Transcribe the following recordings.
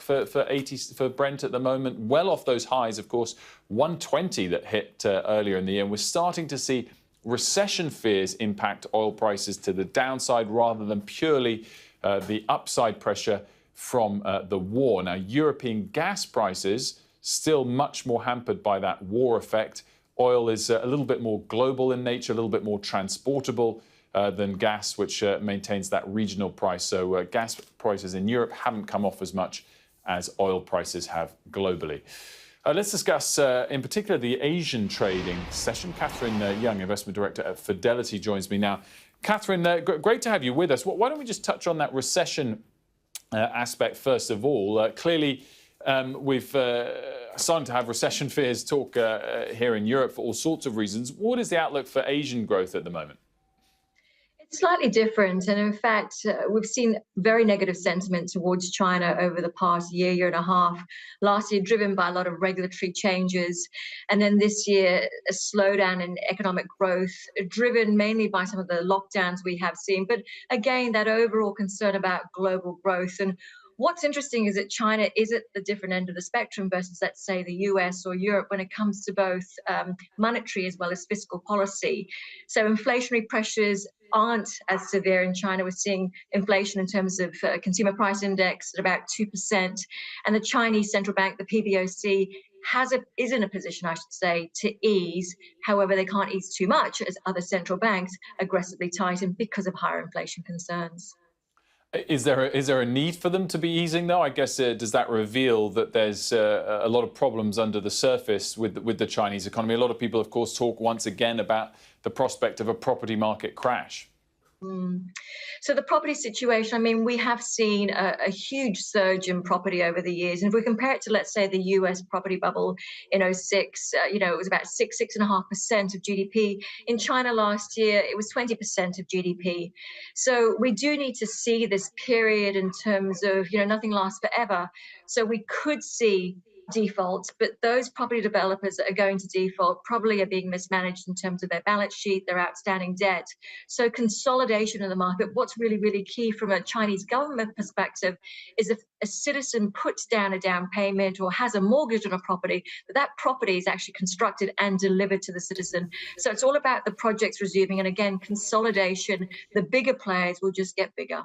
for Brent at the moment, well off those highs, of course, 120 that hit earlier in the year. And we're starting to see recession fears impact oil prices to the downside rather than purely the upside pressure from the war. Now, European gas prices still much more hampered by that war effect. Oil is a little bit more global in nature, a little bit more transportable than gas, which maintains that regional price. So gas prices in Europe haven't come off as much as oil prices have globally. Let's discuss, in particular, the Asian trading session. Catherine Young, Investment Director at Fidelity, joins me now. Catherine, great to have you with us. Why don't we just touch on that recession aspect first of all? Clearly, we've started to have recession fears talk here in Europe for all sorts of reasons. What is the outlook for Asian growth at the moment? It's slightly different. And in fact, we've seen very negative sentiment towards China over the past year and a half. Last year, driven by a lot of regulatory changes. And then this year, a slowdown in economic growth, driven mainly by some of the lockdowns we have seen. But again, that overall concern about global growth. And what's interesting is that China is at the different end of the spectrum versus, let's say, the US or Europe when it comes to both monetary as well as fiscal policy. So inflationary pressures aren't as severe in China. We're seeing inflation in terms of consumer price index at about 2%. And the Chinese central bank, the PBOC, is in a position, I should say, to ease. However, they can't ease too much as other central banks aggressively tighten because of higher inflation concerns. Is there a need for them to be easing, though? I guess, does that reveal that there's a lot of problems under the surface with the Chinese economy? A lot of people, of course, talk once again about the prospect of a property market crash. So the property situation, I mean, we have seen a huge surge in property over the years. And if we compare it to, let's say, the US property bubble in '06, it was about 6.5% of GDP. In China last year, it was 20% of GDP. So we do need to see this period in terms of, nothing lasts forever. So we could see default, but those property developers that are going to default probably are being mismanaged in terms of their balance sheet, their outstanding debt. So consolidation in the market, what's really, really key from a Chinese government perspective is if a citizen puts down a down payment or has a mortgage on a property, that property is actually constructed and delivered to the citizen. So it's all about the projects resuming. And again, consolidation, the bigger players will just get bigger.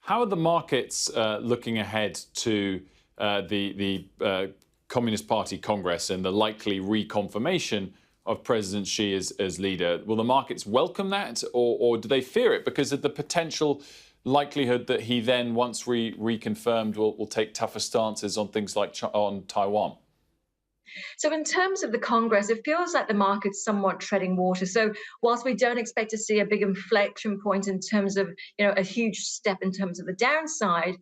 How are the markets looking ahead to the Communist Party Congress and the likely reconfirmation of President Xi as leader? Will the markets welcome that, or do they fear it because of the potential likelihood that he then, once reconfirmed, will take tougher stances on things like on Taiwan? So in terms of the Congress, it feels like the market's somewhat treading water. So whilst we don't expect to see a big inflection point in terms of, a huge step in terms of the downside,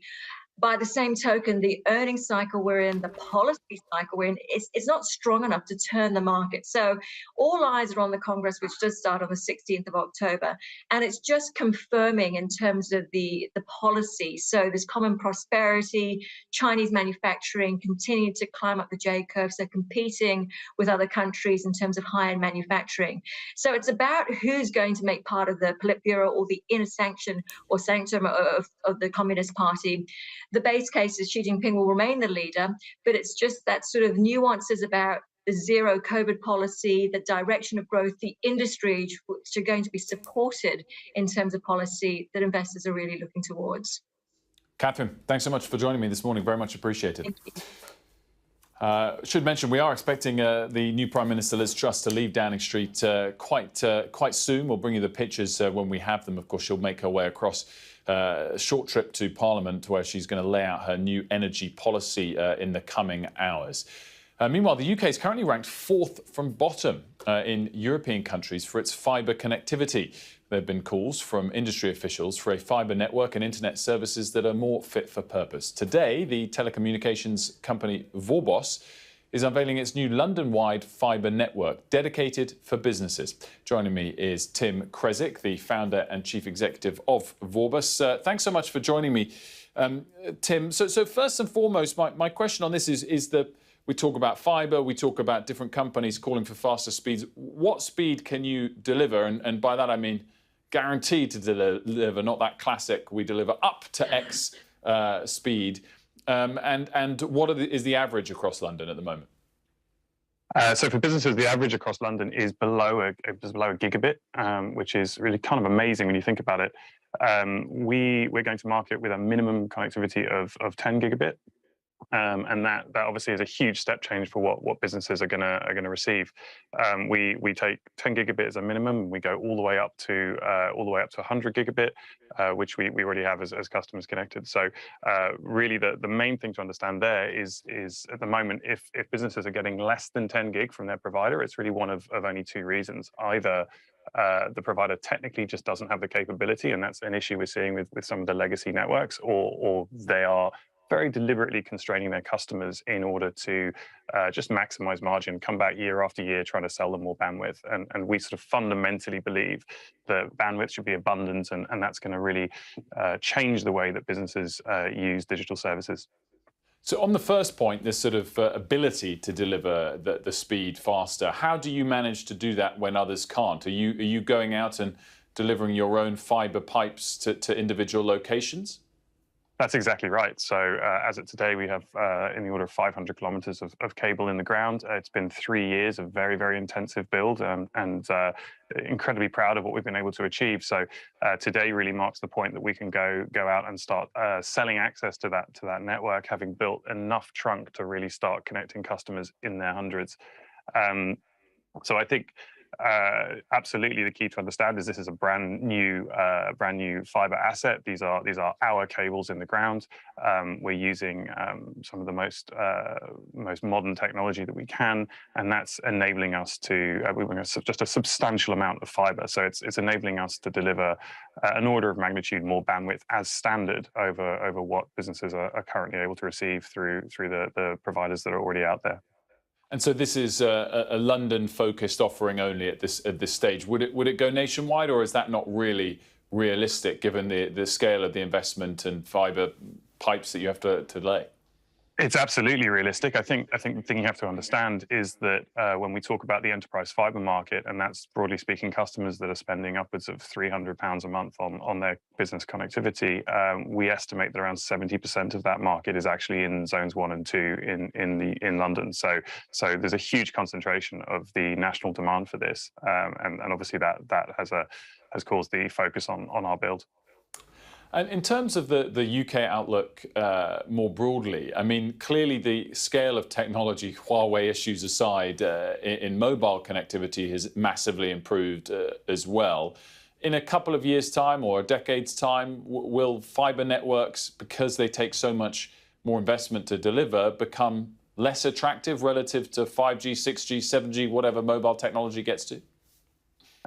by the same token, the earnings cycle we're in, the policy cycle we're in, it's not strong enough to turn the market. So all eyes are on the Congress, which does start on the 16th of October. And it's just confirming in terms of the policy. So there's common prosperity, Chinese manufacturing continuing to climb up the J-curve, so competing with other countries in terms of high-end manufacturing. So it's about who's going to make part of the Politburo or the inner sanction or sanctum of the Communist Party. The base case is Xi Jinping will remain the leader, but it's just that sort of nuances about the zero COVID policy, the direction of growth, the industry which are going to be supported in terms of policy that investors are really looking towards. Catherine, thanks so much for joining me this morning. Very much appreciated. Thank you. Should mention we are expecting the new Prime Minister Liz Truss to leave Downing Street quite soon. We'll bring you the pictures when we have them. Of course, she'll make her way across a short trip to Parliament where she's going to lay out her new energy policy in the coming hours. Meanwhile, the UK is currently ranked 4th from bottom in European countries for its fibre connectivity. There have been calls from industry officials for a fibre network and internet services that are more fit for purpose. Today, the telecommunications company Vorbos is unveiling its new London-wide fibre network dedicated for businesses. Joining me is Tim Kresick, the founder and chief executive of Vorbos. Thanks so much for joining me, Tim. So first and foremost, my question on this is that we talk about fibre, we talk about different companies calling for faster speeds. What speed can you deliver? And by that I mean guaranteed to deliver, not that classic, we deliver up to X speed. And what is the average across London at the moment? So for businesses, the average across London is below a gigabit, which is really kind of amazing when you think about it. We're going to market with a minimum connectivity of 10 gigabit. And that obviously is a huge step change for what businesses are gonna receive. We take 10 gigabit as a minimum, and we go all the way up to 100 gigabit, which we already have as customers connected. So really, the main thing to understand there is at the moment, if businesses are getting less than 10 gig from their provider, it's really one of only two reasons. Either the provider technically just doesn't have the capability, and that's an issue we're seeing with some of the legacy networks, or they are very deliberately constraining their customers in order to just maximize margin, come back year after year trying to sell them more bandwidth. And we sort of fundamentally believe that bandwidth should be abundant, and that's going to really change the way that businesses use digital services. So on the first point, this sort of ability to deliver the speed faster, how do you manage to do that when others can't? Are you going out and delivering your own fiber pipes to individual locations? That's exactly right. So as of today, we have in the order of 500 kilometers of cable in the ground. It's been 3 years of very, very intensive build, and incredibly proud of what we've been able to achieve. So today really marks the point that we can go out and start selling access to that network, having built enough trunk to really start connecting customers in their hundreds. So I think absolutely the key to understand is this is a brand new fiber asset. These are our cables in the ground. We're using some of the most modern technology that we can, and that's enabling us to just a substantial amount of fiber. So it's enabling us to deliver an order of magnitude more bandwidth as standard over what businesses are currently able to receive through the providers that are already out there. And so this is a London-focused offering only at this stage. Would it go nationwide, or is that not really realistic given the scale of the investment and fibre pipes that you have to lay? It's absolutely realistic. I think the thing you have to understand is that when we talk about the enterprise fiber market, and that's broadly speaking customers that are spending upwards of £300 a month on their business connectivity, we estimate that around 70% of that market is actually in zones 1 and 2 in London. So there's a huge concentration of the national demand for this, and obviously that has caused the focus on our build. And in terms of the UK outlook more broadly, I mean, clearly the scale of technology, Huawei issues aside, in mobile connectivity has massively improved as well. In a couple of years' time or a decade's time, will fibre networks, because they take so much more investment to deliver, become less attractive relative to 5G, 6G, 7G, whatever mobile technology gets to?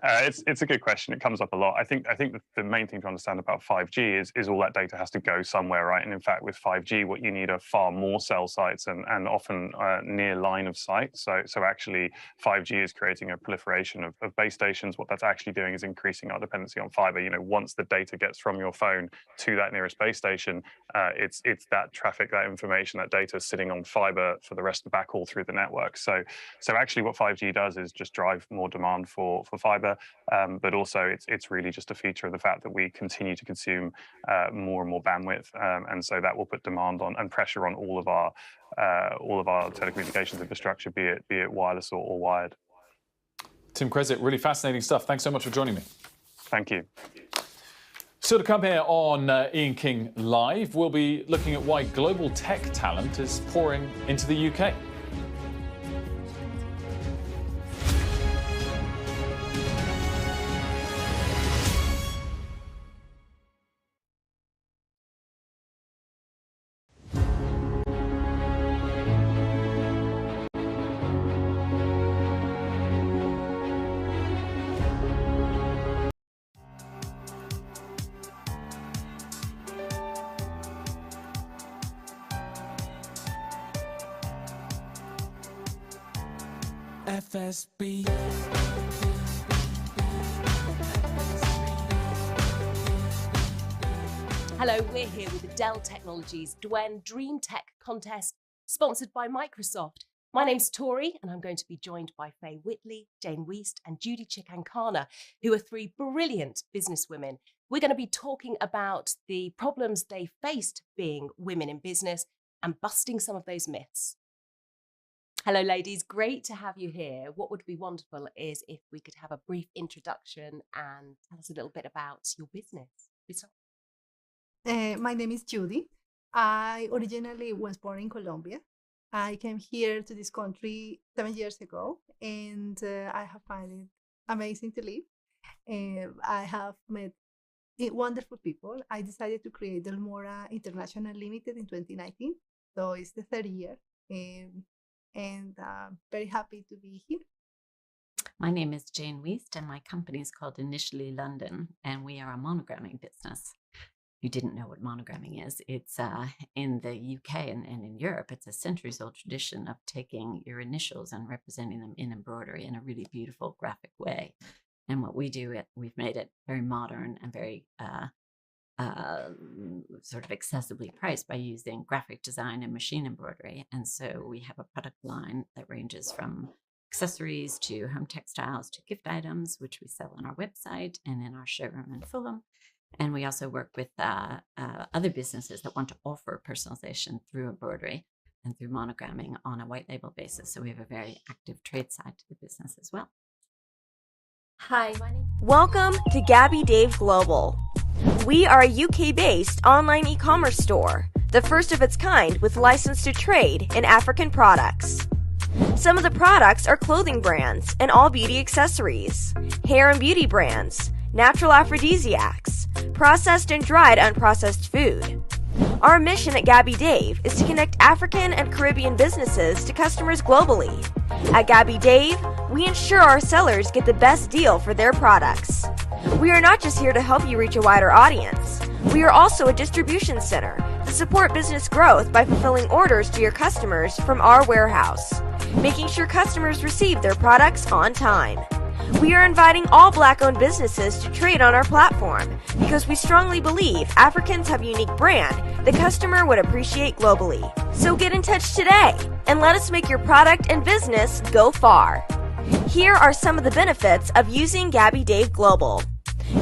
It's a good question. It comes up a lot. I think the main thing to understand about 5G is all that data has to go somewhere, right? And in fact, with 5G, what you need are far more cell sites and often near line of sight. So actually, 5G is creating a proliferation of base stations. What that's actually doing is increasing our dependency on fiber. You know, once the data gets from your phone to that nearest base station, it's that traffic, that information, that data sitting on fiber for the rest of the backhaul through the network. So actually, what 5G does is just drive more demand for fiber. But also it's really just a feature of the fact that we continue to consume more and more bandwidth, and so that will put demand on and pressure on all of our telecommunications infrastructure, be it wireless or wired. Tim Cresset, really fascinating stuff. Thanks so much for joining me. Thank you. So to come here on Ian King Live, we'll be looking at why global tech talent is pouring into the UK. FSB. Hello, we're here with the Dell Technologies Dwen Dream Tech Contest, sponsored by Microsoft. My name's Tori, and I'm going to be joined by Faye Whitley, Jane Weist, and Judy Chikankana, who are 3 brilliant businesswomen. We're going to be talking about the problems they faced being women in business, and busting some of those myths. Hello, ladies. Great to have you here. What would be wonderful is if we could have a brief introduction and tell us a little bit about your business. My name is Judy. I originally was born in Colombia. I came here to this country 7 years ago, and I have found it amazing to live. I have met wonderful people. I decided to create Delmora International Limited in 2019, so it's the third year, and very happy to be here. My name is Jane Wiest, and my company is called Initially London, and we are a monogramming business. You didn't know what monogramming is. It's in the UK and in Europe, it's a centuries-old tradition of taking your initials and representing them in embroidery in a really beautiful graphic way. And what we do, we've made it very modern and very sort of accessibly priced by using graphic design and machine embroidery. And so we have a product line that ranges from accessories to home textiles to gift items, which we sell on our website and in our showroom in Fulham. And we also work with other businesses that want to offer personalization through embroidery and through monogramming on a white label basis. So we have a very active trade side to the business as well. Hi, welcome to Gabby Dave Global. We are a UK-based online e-commerce store, the first of its kind with license to trade in African products. Some of the products are clothing brands and all beauty accessories, hair and beauty brands, natural aphrodisiacs, processed and dried unprocessed food. Our mission at Gabby Dave is to connect African and Caribbean businesses to customers globally. At Gabby Dave, we ensure our sellers get the best deal for their products. We are not just here to help you reach a wider audience. We are also a distribution center to support business growth by fulfilling orders to your customers from our warehouse, making sure customers receive their products on time. We are inviting all Black-owned businesses to trade on our platform because we strongly believe Africans have a unique brand the customer would appreciate globally. So get in touch today and let us make your product and business go far. Here are some of the benefits of using Gabby Dave Global.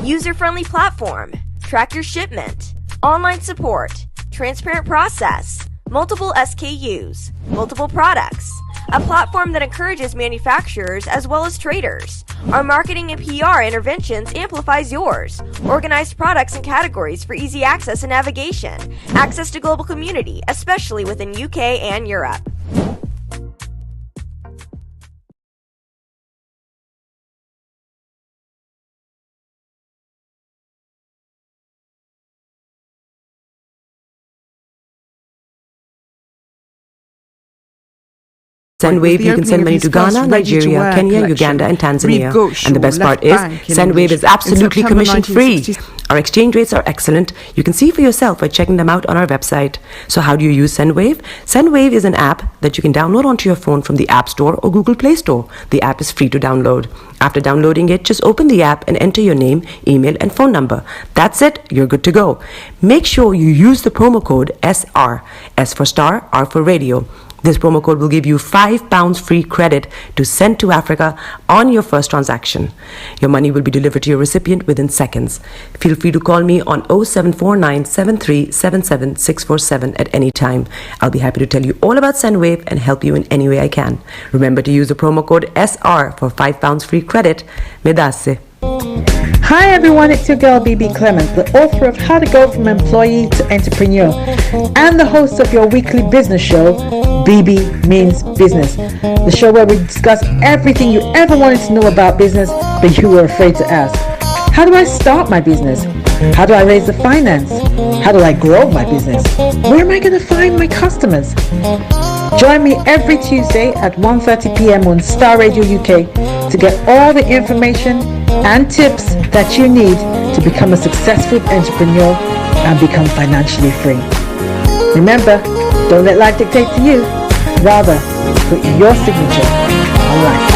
User-friendly platform, track your shipment, online support, transparent process, multiple SKUs, multiple products, a platform that encourages manufacturers as well as traders. Our marketing and PR interventions amplifies yours. Organized products and categories for easy access and navigation. Access to global community, especially within UK and Europe. SendWave, you can send money to Ghana, Nigeria, Kenya, Uganda, and Tanzania. And the best part is, SendWave is absolutely commission-free. Our exchange rates are excellent. You can see for yourself by checking them out on our website. So how do you use SendWave? SendWave is an app that you can download onto your phone from the App Store or Google Play Store. The app is free to download. After downloading it, just open the app and enter your name, email, and phone number. That's it. You're good to go. Make sure you use the promo code SR. S for Starr, R for Radio. This promo code will give you £5 free credit to send to Africa on your first transaction. Your money will be delivered to your recipient within seconds. Feel free to call me on 0749 7377 647 at any time. I'll be happy to tell you all about SendWave and help you in any way I can. Remember to use the promo code SR for £5 free credit. Medasse. Hi everyone, it's your girl BB Clement, the author of How to Go From Employee to Entrepreneur and the host of your weekly business show, BB Means Business, the show where we discuss everything you ever wanted to know about business but you were afraid to ask. How do I start my business? How do I raise the finance? How do I grow my business? Where am I going to find my customers? Join me every Tuesday at 1:30 p.m. on Starr Radio UK to get all the information and tips that you need to become a successful entrepreneur and become financially free. Remember, don't let life dictate to you. Rather, put your signature on life.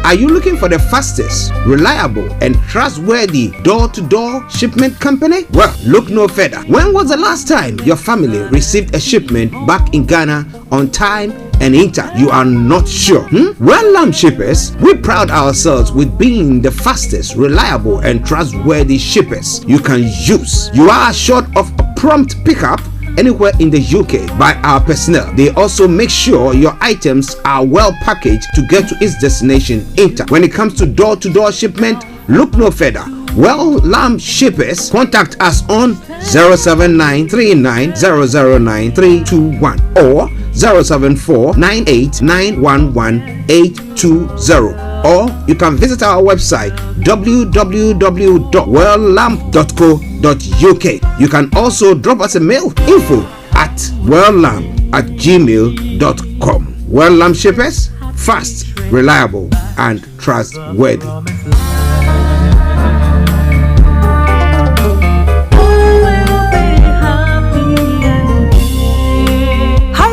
Are you looking for the fastest, reliable, and trustworthy door-to-door shipment company? Well, look no further. When was the last time your family received a shipment back in Ghana on time and Inter, you are not sure? Well, Lamb Shippers, we pride ourselves with being the fastest, reliable, and trustworthy shippers you can use. You are assured of a prompt pickup anywhere in the UK by our personnel. They also make sure your items are well packaged to get to its destination Inter. When it comes to door-to-door shipment, look no further. Well, Lamb Shippers, contact us on 07939009321 or 07498911820, or you can visit our website www.welllamb.co.uk. You can also drop us a mail, info@welllamb@gmail.com. Well Lamb Shippers, fast, reliable, and trustworthy.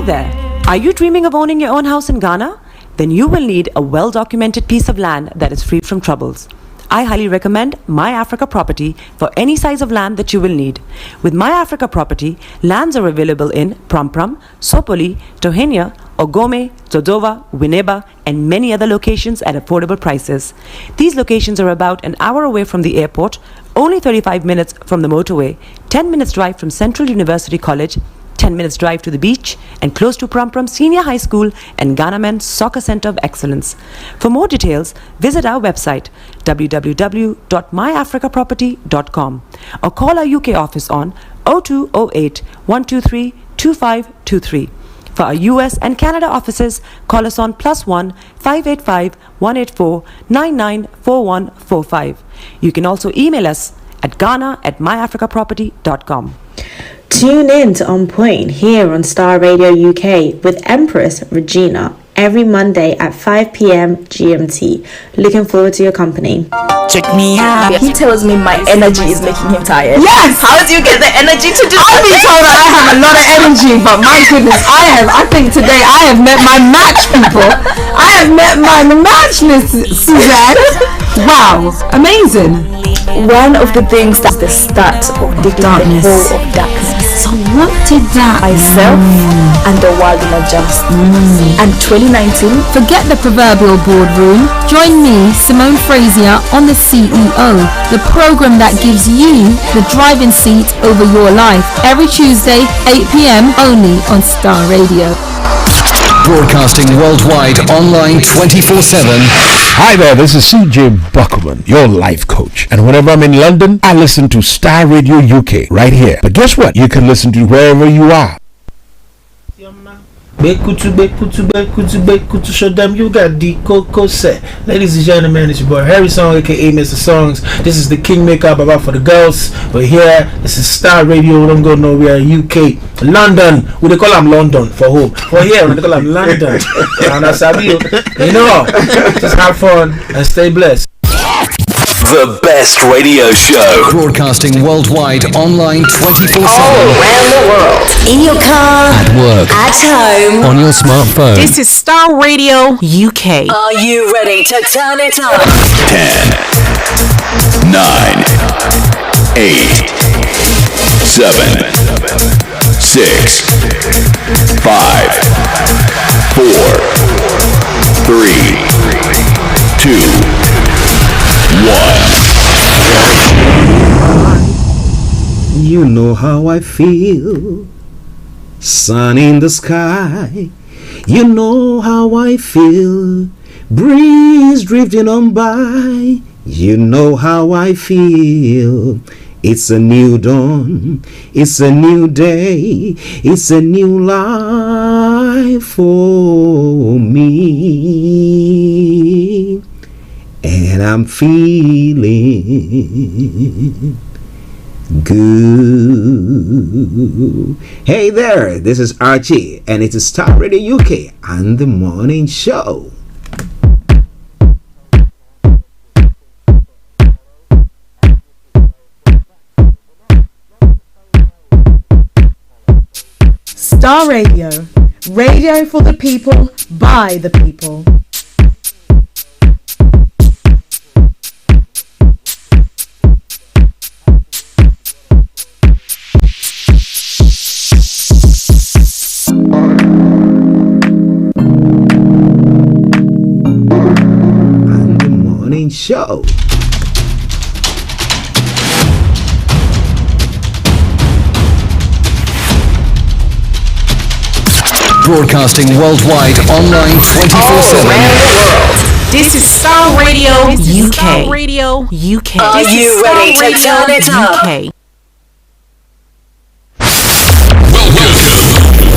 There. Are you dreaming of owning your own house in Ghana? Then you will need a well-documented piece of land that is free from troubles. I highly recommend My Africa Property for any size of land that you will need. With My Africa Property, lands are available in Pram, Sopoli, Tohenia, Ogome, Dodova, Winneba, and many other locations at affordable prices. These locations are about an hour away from the airport, only 35 minutes from the motorway, 10 minutes drive from Central University College, 10 minutes drive to the beach, and close to Pram Senior High School and Ghana Men's Soccer Center of Excellence. For more details, visit our website www.myafricaproperty.com or call our UK office on 0208 123 2523. For our US and Canada offices, call us on +1 585 184 994145. You can also email us at ghana@myafricaproperty.com. Tune in to On Point here on Starr Radio UK with Empress Regina every Monday at 5 p.m. GMT. Looking forward to your company. Check me out. He tells me my energy is making him tired. Yes! How do you get the energy to do that? I've been told that I have a lot of energy, but my goodness, I think today I have met my match, people. I have met my match, Miss Suzanne. Wow, amazing. One of the things that's the start of the darkness. The whole of darkness. So what did that Myself and the world will adjust. And 2019. Forget the proverbial boardroom. Join me, Simone Frazier, on The CEO, the program that gives you the driving seat over your life. Every Tuesday, 8 p.m. only on Starr Radio. Broadcasting worldwide, online 24/7. Hi there, this is CJ Buckman, your life coach. And whenever I'm in London, I listen to Starr Radio UK right here. But guess what? You can listen to wherever you are. Show them you got the Coco set. Ladies and gentlemen, it's your boy Harry Song, aka Mr. Songs. This is the King Makeup about for the girls. But here, this is Starr Radio. We don't go nowhere. UK, London. We call them London for home. For here, we call them London. And that's how you know. Just have fun and stay blessed. The best radio show. Broadcasting worldwide, online 24/7. All around the world. In your car. At work. At home. On your smartphone. This is Starr Radio UK. Are you ready to turn it up? 10, 9, 8, 7, 6, 5, 4, 3, 2, 1. You know how I feel. Sun in the sky. You know how I feel. Breeze drifting on by. You know how I feel. It's a new dawn. It's a new day. It's a new life for me. And I'm feeling good. Hey there, this is Archie, and it's Starr Radio UK and the morning show. Starr Radio. Radio for the people, by the people. morning show. Broadcasting worldwide, online 24/7. This is Starr Radio UK. Starr Radio UK. Are you ready to turn it up? UK.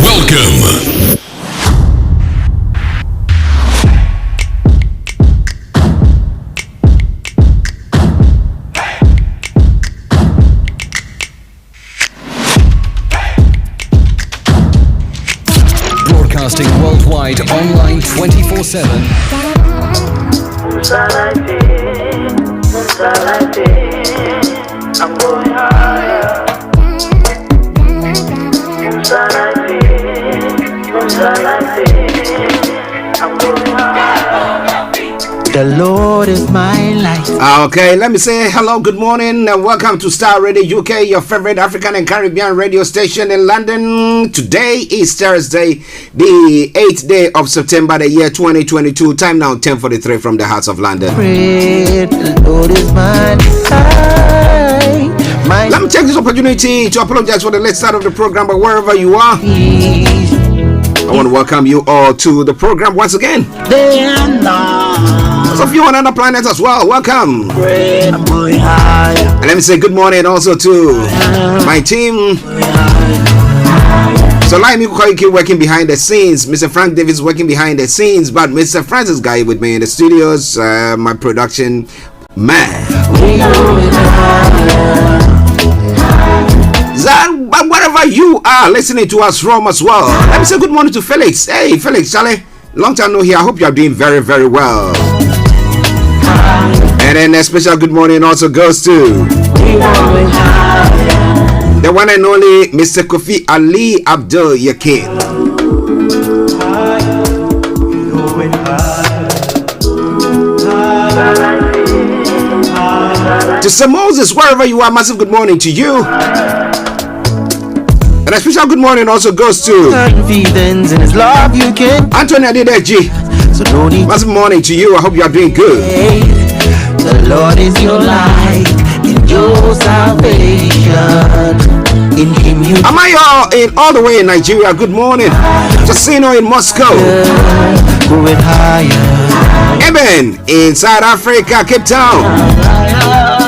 Welcome. Broadcasting worldwide, online 24/7. I'm going higher. The Lord is my life. Okay, let me say hello, good morning, and welcome to Starr Radio UK, your favorite African and Caribbean radio station in London. Today is Thursday, the 8th day of September, the year 2022. Time now 10:43 from the heart of London. Pray, the Lord is my life. Let me take this opportunity to apologize for the late start of the program, but wherever you are, I want to welcome you all to the program once again. They are not. Those of you on other planets as well, welcome. I'm going higher. And let me say good morning also to my team. So Olayomi keep working behind the scenes. Mr. Frank Davis working behind the scenes, but Mr. Francis Guy with me in the studios, my production man. But wherever you are listening to us from as well, let me say good morning to Felix. Hey Felix, Charlie, long time no here. I hope you are doing very, very well. And then a special good morning also goes to the one and only Mr. Kofi Ali Abdul Yakin. To Sir Moses, wherever you are, massive good morning to you. And a special good morning also goes to Anthony Adedeji. Massive morning to you. I hope you are doing good. The Lord is your light and your salvation. In Him you. Am I all the way in Nigeria? Good morning. Casino in Moscow. Going higher. Eben in South Africa, Cape Town.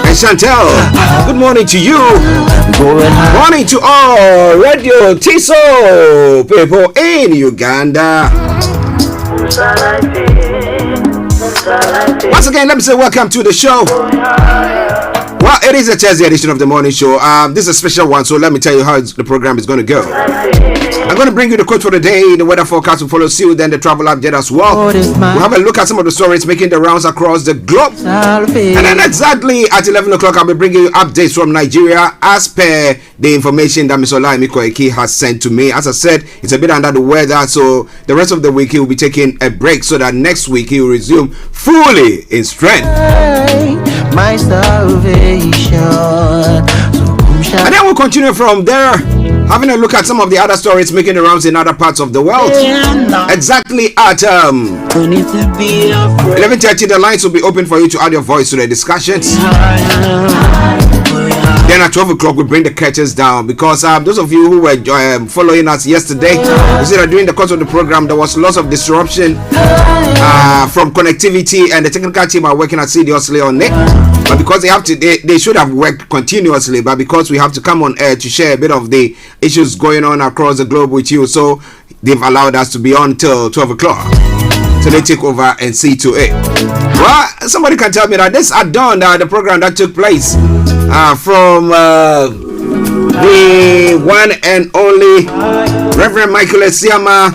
And Chantel, good morning to you. Morning to all Radio Tiso people in Uganda. Once again, let me say welcome to the show. Well, it is a Thursday edition of the morning show. This is a special one, so let me tell you how the program is going to go. I'm going to bring you the quote for the day, the weather forecast will follow suit, then the travel update as well. We'll have a look at some of the stories making the rounds across the globe. And then exactly at 11 o'clock, I'll be bringing you updates from Nigeria as per the information that Ms. Olayomi has sent to me. As I said, it's a bit under the weather, so the rest of the week he will be taking a break so that next week he will resume fully in strength. My salvation. And then we'll continue from there, having a look at some of the other stories making the rounds in other parts of the world. Exactly at 11:30, the lines will be open for you to add your voice to the discussions. Then at 12 o'clock, we bring the curtains down because those of you who were following us yesterday, you see that during the course of the program, there was lots of disruption from connectivity, and the technical team are working assiduously on it. But because they should have worked continuously, but because we have to come on air to share a bit of the issues going on across the globe with you, so they've allowed us to be on till 12 o'clock. So they take over and see to it. Well, somebody can tell me that this add-on, the program that took place from the one and only Reverend Michael Esiama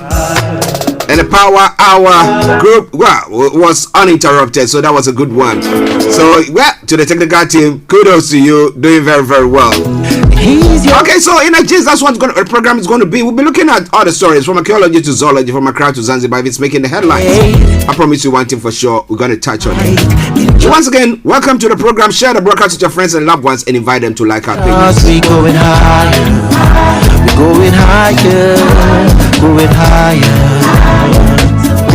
and the Power Hour group, was uninterrupted, so that was a good one. So, to the technical team, kudos to you, doing very, very well. Okay, so in a gist, that's what the program is going to be. We'll be looking at all the stories from archaeology to zoology, from Accra to Zanzibar. If it's making the headlines, I promise you one thing for sure, we're going to touch on it. So once again, welcome to the program. Share the broadcast with your friends and loved ones and invite them to like our pages. We going higher, we going higher, going higher.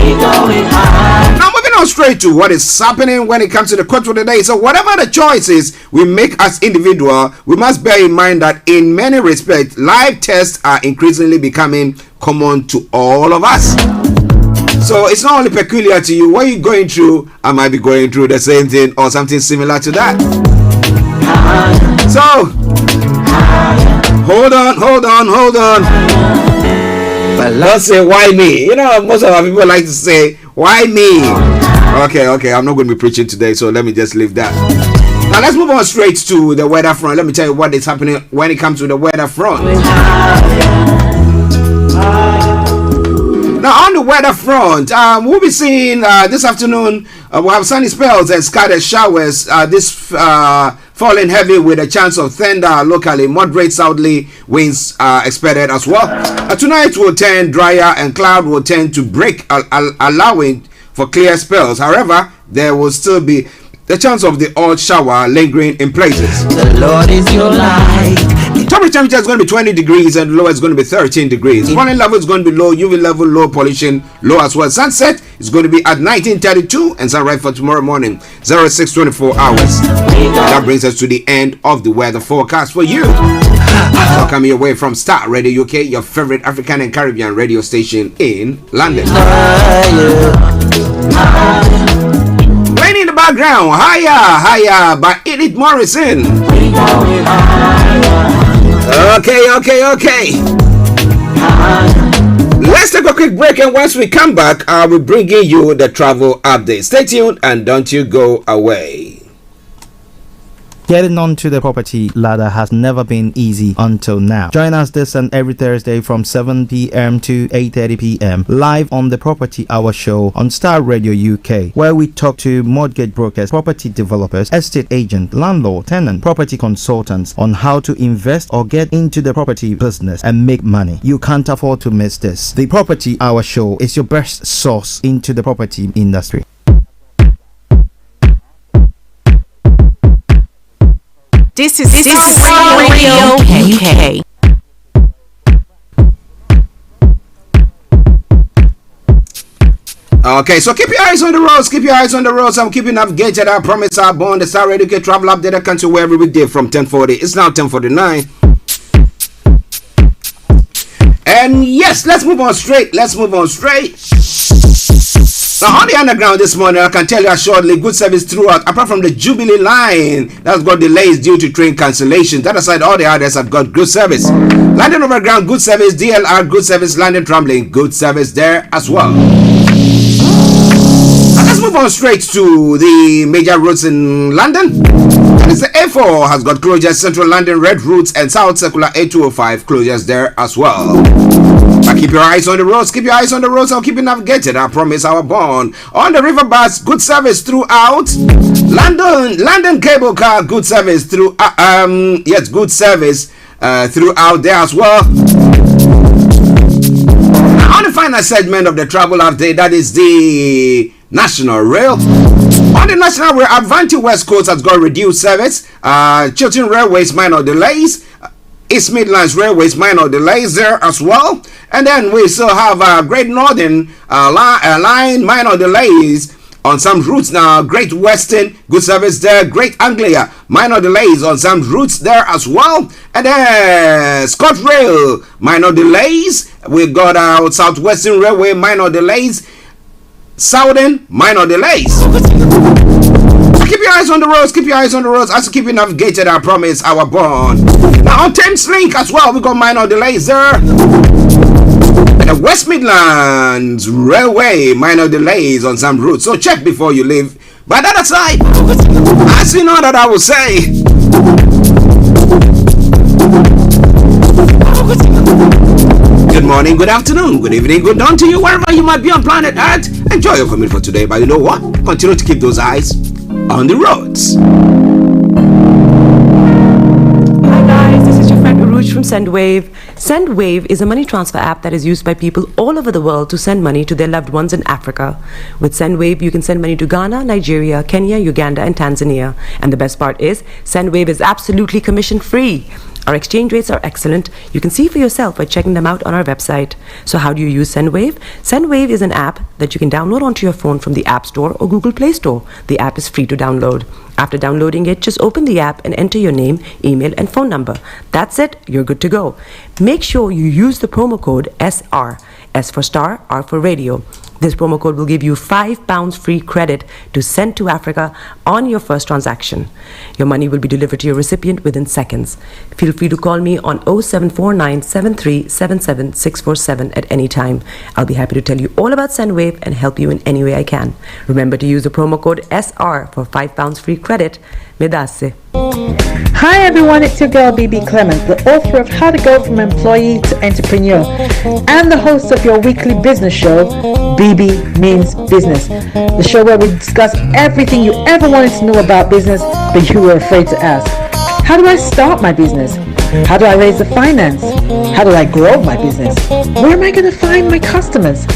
We going higher. Now moving on on straight to what is happening when it comes to the quote for the day. So whatever the choices we make as individual, we must bear in mind that in many respects, live tests are increasingly becoming common to all of us. So it's not only peculiar to you. What you're going through, I might be going through the same thing or something similar to that. So hold on. But let's say, why me? You know, most of our people like to say, why me? Okay, I'm not going to be preaching today, so let me just leave that. Now let's move on straight to the weather front. Let me tell you what is happening when it comes to the weather front. Now on the weather front, we'll be seeing this afternoon, we'll have sunny spells and scattered showers. This falling heavy with a chance of thunder locally. Moderate southerly winds are expected as well. Tonight will turn drier and cloud will tend to break, allowing for clear spells. However, there will still be the chance of the odd shower lingering in places. The Lord is your light. Top temperature is going to be 20 degrees and low is going to be 13 degrees. Pollen level is going to be low, UV level low, pollution low as well. Sunset is going to be at 19:32 and sunrise for tomorrow morning 06:24 hours. That brings us to the end of the weather forecast for you. Coming your way from Starr Radio UK, your favorite African and Caribbean radio station in London. Playing in the background, Higher by Edith Morrison. Okay. Let's take a quick break, and once we come back, I will bring you the travel update. Stay tuned and don't you go away. Getting onto the property ladder has never been easy until now. Join us this and every Thursday from 7 p.m. to 8:30 p.m. live on the Property Hour Show on Starr Radio UK, where we talk to mortgage brokers, property developers, estate agents, landlord, tenant, property consultants on how to invest or get into the property business and make money. You can't afford to miss this. The Property Hour Show is your best source into the property industry. This is Radio UK. Okay, so keep your eyes on the roads. I'm keeping navigated. I promise I'll born the Starr Radio UK travel update. I come to where every weekday from 10:40. It's now 10:49. And yes, let's move on straight. Now on the underground this morning, I can tell you shortly, good service throughout, apart from the Jubilee line that's got delays due to train cancellation. That aside, all the others have got good service. London Overground, good service. DLR, good service. London Tramlink, good service there as well. Now let's move on straight to the major roads in London. That is the A4 has got closures, Central London Red Routes and South Circular A205 closures there as well. But keep your eyes on the roads. I'll keep you navigated. I promise our born. On the river bus, good service throughout. London cable car, good service through. Yes, good service throughout there as well. On the final segment of the travel update, that is the National Rail. On the National Rail, Avanti West Coast has got reduced service. Chiltern Railways, minor delays. East Midlands Railways, minor delays there as well. And then we still have Great Northern line, minor delays on some routes now. Great Western, good service there. Great Anglia, minor delays on some routes there as well. And then ScotRail, minor delays. We got our Southwestern Railway, minor delays. Southern, minor delays. Keep your eyes on the roads. As you keep you navigated, I promise our bond. Now on Thames Link as well, we got minor delays there. And the West Midlands Railway, minor delays on some routes. So check before you leave. But that aside, as you know that I will say, good morning, good afternoon, good evening, good dawn to you, wherever you might be on planet Earth. Enjoy your commute for today. But you know what? Continue to keep those eyes on the roads. Hi guys, this is your friend Uruj from SendWave. SendWave is a money transfer app that is used by people all over the world to send money to their loved ones in Africa. With SendWave, you can send money to Ghana, Nigeria, Kenya, Uganda, and Tanzania. And the best part is, SendWave is absolutely commission free. Our exchange rates are excellent. You can see for yourself by checking them out on our website. So how do you use SendWave? SendWave is an app that you can download onto your phone from the App Store or Google Play Store. The app is free to download. After downloading it, just open the app and enter your name, email, and phone number. That's it. You're good to go. Make sure you use the promo code SR. S for Star, R for Radio. This promo code will give you £5 free credit to send to Africa on your first transaction. Your money will be delivered to your recipient within seconds. Feel free to call me on 0749 7377 647 at any time. I'll be happy to tell you all about SendWave and help you in any way I can. Remember to use the promo code SR for £5 free credit. Medasse. Hi everyone, it's your girl BB Clement, the author of How to Go From Employee to Entrepreneur and the host of your weekly business show, BB Means Business, the show where we discuss everything you ever wanted to know about business but you were afraid to ask. How do I start my business? How do I raise the finance? How do I grow my business? Where am I going to find my customers?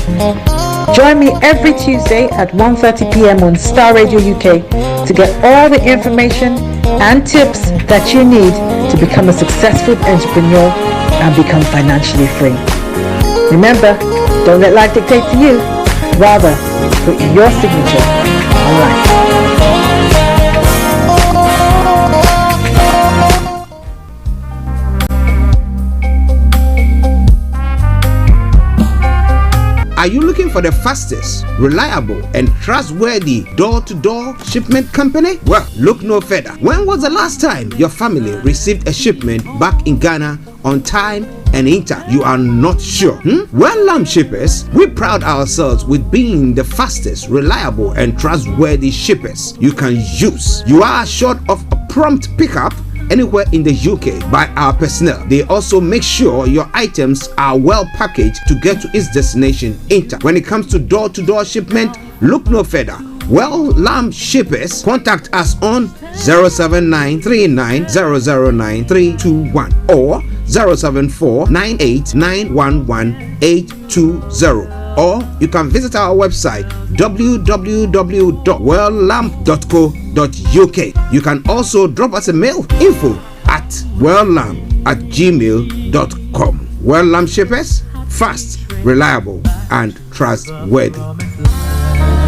Join me every Tuesday at 1:30 p.m. on Starr Radio UK to get all the information and tips that you need to become a successful entrepreneur and become financially free. Remember, don't let life dictate to you. Rather, put your signature on life. Are you looking for the fastest, reliable, and trustworthy door-to-door shipment company? Well, look no further. When was the last time your family received a shipment back in Ghana on time and in time? You are not sure? Well, Lamb Shippers, we pride ourselves with being the fastest, reliable, and trustworthy shippers you can use. You are assured of a prompt pickup anywhere in the UK by our personnel. They also make sure your items are well packaged to get to its destination in time. When it comes to door-to-door shipment, look no further. Well, Lamb Shippers, contact us on 07939009321 or 07498911820. Or you can visit our website www.welllamb.co.uk. You can also drop us a mail, info@welllamb@gmail.com. Well Lamb Shippers, fast, reliable, and trustworthy.